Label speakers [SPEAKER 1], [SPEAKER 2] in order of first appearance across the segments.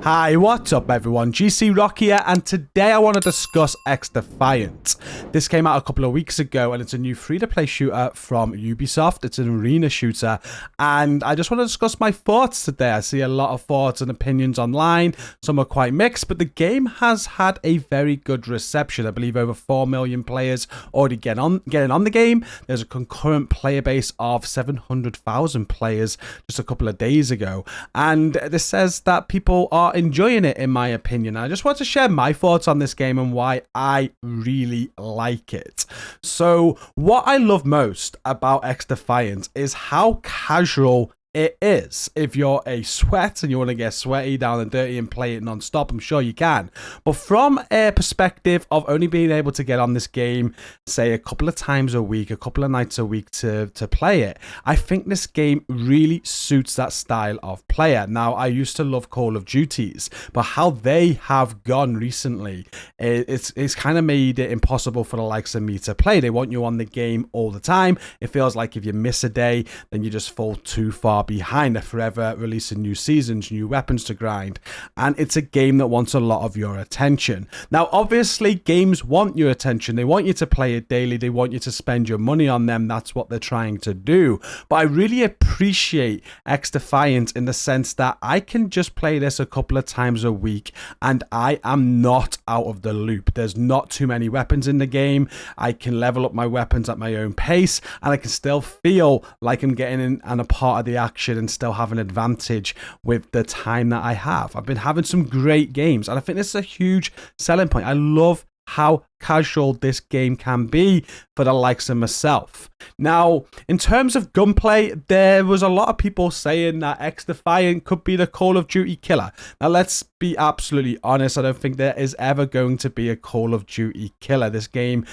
[SPEAKER 1] Hi, what's up everyone? GCROCK here, and today I want to discuss XDefiant. This came out a couple of weeks ago and it's a new free-to-play shooter from Ubisoft. It's an arena shooter and I just want to discuss my thoughts today. I see a lot of thoughts and opinions online. Some are quite mixed, but the game has had a very good reception. I believe over 4 million players already getting on the game. There's a concurrent player base of 700,000 players just a couple of days ago. And this says that people are enjoying it, in my opinion. I just want to share my thoughts on this game and why I really like it. So what I love most about XDefiant is how casual it is. If you're a sweat and you want to get sweaty, down and dirty and play it non-stop, I'm sure you can. But from a perspective of only being able to get on this game, say a couple of times a week, a couple of nights a week to play it, I think this game really suits that style of player. Now, I used to love Call of Duties, but how they have gone recently, it's kind of made it impossible for the likes of me to play. They want you on the game all the time. It feels like if you miss a day, then you just fall too far behind. They're forever releasing new seasons, new weapons to grind, and it's a game that wants a lot of your attention. Now, obviously, games want your attention. They want you to play it daily. They want you to spend your money on them. That's what they're trying to do. But I really appreciate XDefiant in the sense that I can just play this a couple of times a week and I am not out of the loop. There's not too many weapons in the game. I can level up my weapons at my own pace and I can still feel like I'm getting in and a part of the action and still have an advantage with the time that I have. I've been having some great games and I think this is a huge selling point. I love how casual this game can be for the likes of myself. Now, in terms of gunplay, there was a lot of people saying that XDefiant could be the Call of Duty killer. Now, let's be absolutely honest. I don't think there is ever going to be a Call of Duty killer. This game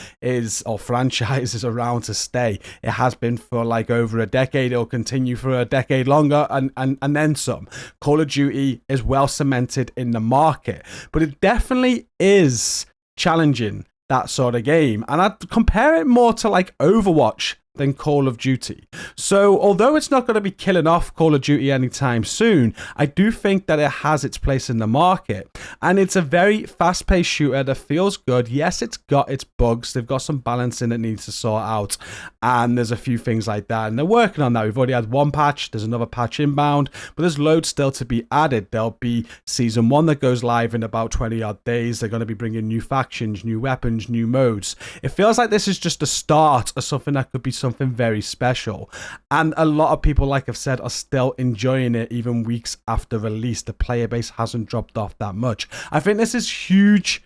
[SPEAKER 1] or franchise is around to stay. It has been for like over a decade. It'll continue for a decade longer and then some. Call of Duty is well cemented in the market, but it definitely is challenging that sort of game, and I'd compare it more to like Overwatch than Call of Duty. So although it's not going to be killing off Call of Duty anytime soon, I do think that it has its place in the market, and it's a very fast-paced shooter that feels good. Yes, it's got its bugs. They've got some balancing that needs to sort out, and there's a few things like that, and they're working on that. We've already had one patch. There's another patch inbound, but there's loads still to be added. There'll be Season 1 that goes live in about 20-odd days. They're going to be bringing new factions, new weapons, new modes. It feels like this is just the start of something that could be something very special, and a lot of people, like I've said, are still enjoying it even weeks after release. The player base hasn't dropped off that much. I think this is huge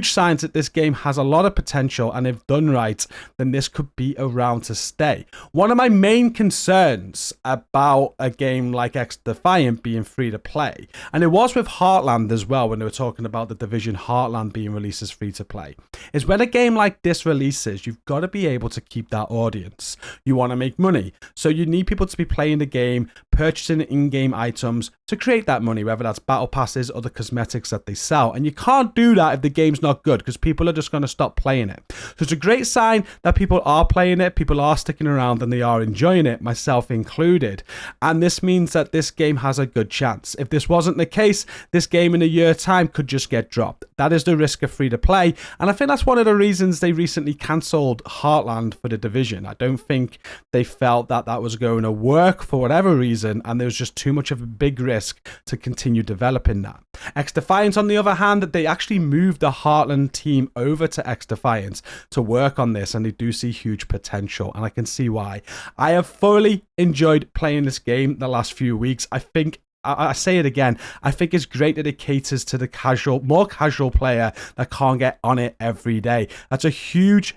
[SPEAKER 1] signs that this game has a lot of potential, and if done right, then this could be around to stay. One of my main concerns about a game like XDefiant being free to play, and it was with Heartland as well when they were talking about the Division Heartland being released as free to play, is when a game like this releases, you've got to be able to keep that audience. You want to make money, so you need people to be playing the game, purchasing in-game items to create that money, whether that's battle passes or the cosmetics that they sell, and you can't do that if the game's not good, because people are just going to stop playing it. So it's a great sign that people are playing it, people are sticking around, and they are enjoying it, myself included. And this means that this game has a good chance. If this wasn't the case, this game in a year's time could just get dropped. That is the risk of free to play, and I think that's one of the reasons they recently cancelled Heartland for the Division. I don't think they felt that that was going to work for whatever reason, and there was just too much of a big risk to continue developing that. XDefiant, on the other hand, they actually moved the Heartland team over to XDefiant to work on this, and they do see huge potential, and I can see why. I have thoroughly enjoyed playing this game the last few weeks. I think, I say it again, I think it's great that it caters to the more casual player that can't get on it every day. That's a huge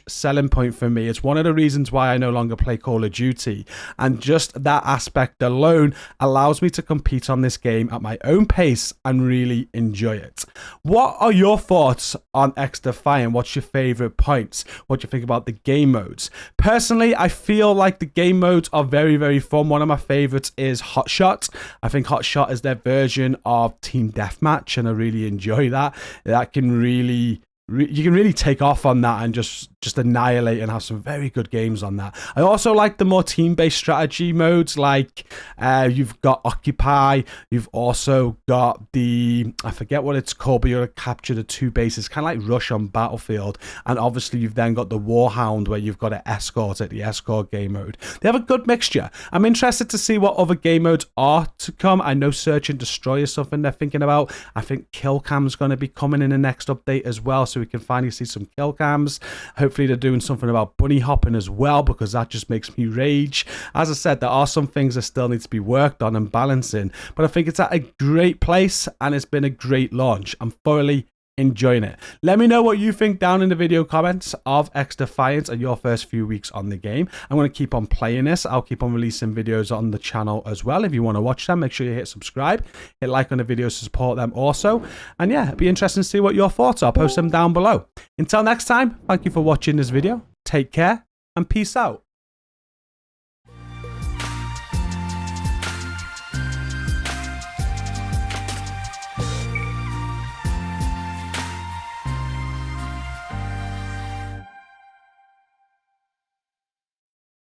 [SPEAKER 1] selling point for me. It's one of the reasons why I no longer play Call of Duty, and just that aspect alone allows me to compete on this game at my own pace and really enjoy it. What are your thoughts on XDefiant? What's your favorite points? What do you think about the game modes? Personally, I feel like the game modes are very fun. One of my favorites is Hot Shot. I think Hot Shot is their version of Team Deathmatch, and I really enjoy that. That can really you can really take off on that and just just annihilate and have some very good games on that. I also like the more team-based strategy modes, like you've got Occupy, you've also got the, I forget what it's called, but you're going to capture the 2 bases, kind of like Rush on Battlefield, and obviously you've then got the Warhound where you've got to escort it, the escort game mode. They have a good mixture. I'm interested to see what other game modes are to come. I know Search and Destroy is something they're thinking about. I think Kill Cam's going to be coming in the next update as well, so we can finally see some kill cams. Hopefully they're doing something about bunny hopping as well, because that just makes me rage. As I said, there are some things that still need to be worked on and balancing, but I think it's at a great place and it's been a great launch. I'm thoroughly enjoying it. Let me know what you think down in the video comments of XDefiant and your first few weeks on the game. I'm going to keep on playing this. I'll keep on releasing videos on the channel as well. If you want to watch them, make sure you hit subscribe, hit like on the videos to support them also. And yeah, it'd be interesting to see what your thoughts are. Post them down below. Until next time, thank you for watching this video. Take care and peace out.